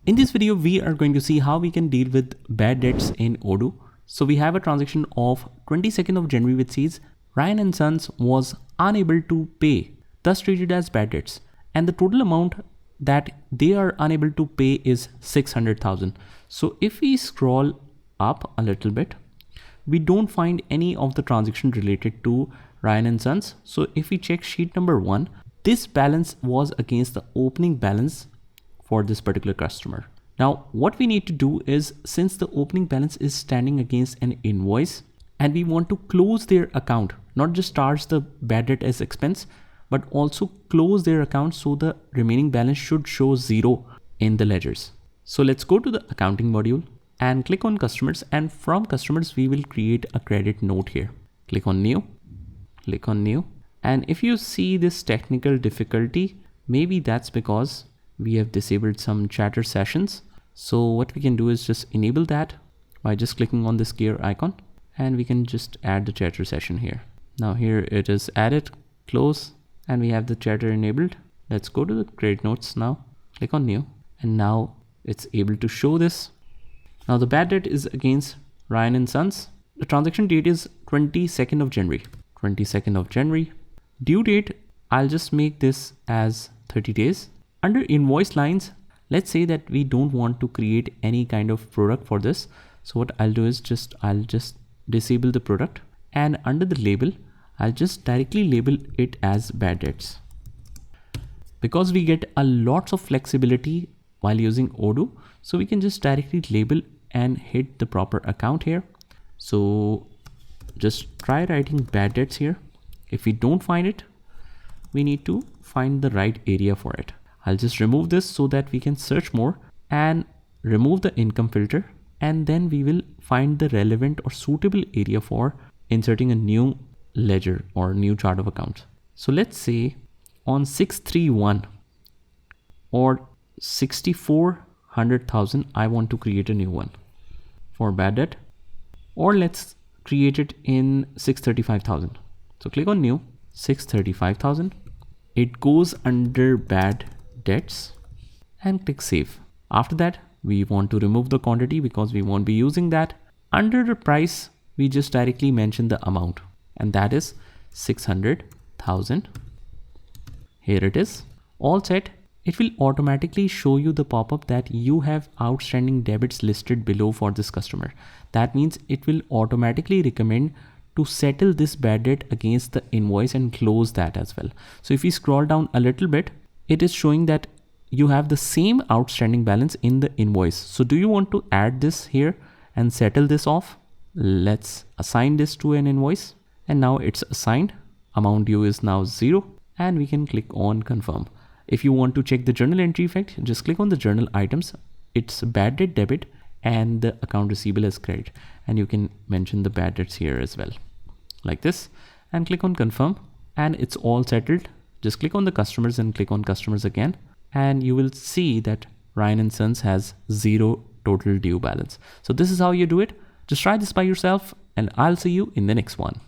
In this video, we are going to see how we can deal with bad debts in Odoo. So we have a transaction of 22nd of January which says Ryan and Sons was unable to pay, thus treated as bad debts. And the total amount that they are unable to pay is 600,000. So if we scroll up a little bit, we don't find any of the transaction related to Ryan and Sons. So if we check sheet number 1, this balance was against the opening balance for this particular customer. Now what we need to do is, since the opening balance is standing against an invoice and we want to close their account, not just charge the bad debt as expense, but also close their account, so the remaining balance should show 0 in the ledgers. So let's go to the accounting module and click on customers, and from customers we will create a credit note here. Click on new, and if you see this technical difficulty, maybe that's because we have disabled some chatter sessions. So what we can do is just enable that by just clicking on this gear icon, and we can just add the chatter session here. Now here it is added, close, and we have the chatter enabled. Let's go to the credit notes now, click on new, and now it's able to show this. Now the bad debt is against Ryan and Sons. The transaction date is 22nd of January. Due date, I'll just make this as 30 days. Under invoice lines, let's say that we don't want to create any kind of product for this. So what I'll do is I'll just disable the product, and under the label, I'll just directly label it as bad debts. Because we get a lots of flexibility while using Odoo, so we can just directly label and hit the proper account here. So just try writing bad debts here. If we don't find it, we need to find the right area for it. I'll just remove this so that we can search more and remove the income filter, and then we will find the relevant or suitable area for inserting a new ledger or new chart of accounts. So let's say on 631 or 6400,000, I want to create a new one for bad debt, or let's create it in 635,000. So click on new, 635,000. It goes under bad debts and click save. After that, we want to remove the quantity because we won't be using that. Under the price, we just directly mention the amount, and that is 600,000. Here it is, all set. It will automatically show you the pop-up that you have outstanding debits listed below for this customer. That means it will automatically recommend to settle this bad debt against the invoice and close that as well. So if we scroll down a little bit, it is showing that you have the same outstanding balance in the invoice. So do you want to add this here and settle this off? Let's assign this to an invoice, and now it's assigned. Amount due is now 0, and we can click on confirm. If you want to check the journal entry effect, just click on the journal items. It's bad debt debit and the account receivable as credit, and you can mention the bad debts here as well, like this, and click on confirm, and it's all settled. Just click on the customers and click on customers again, and you will see that Ryan and Sons has 0 total due balance. So this is how you do it. Just try this by yourself, and I'll see you in the next one.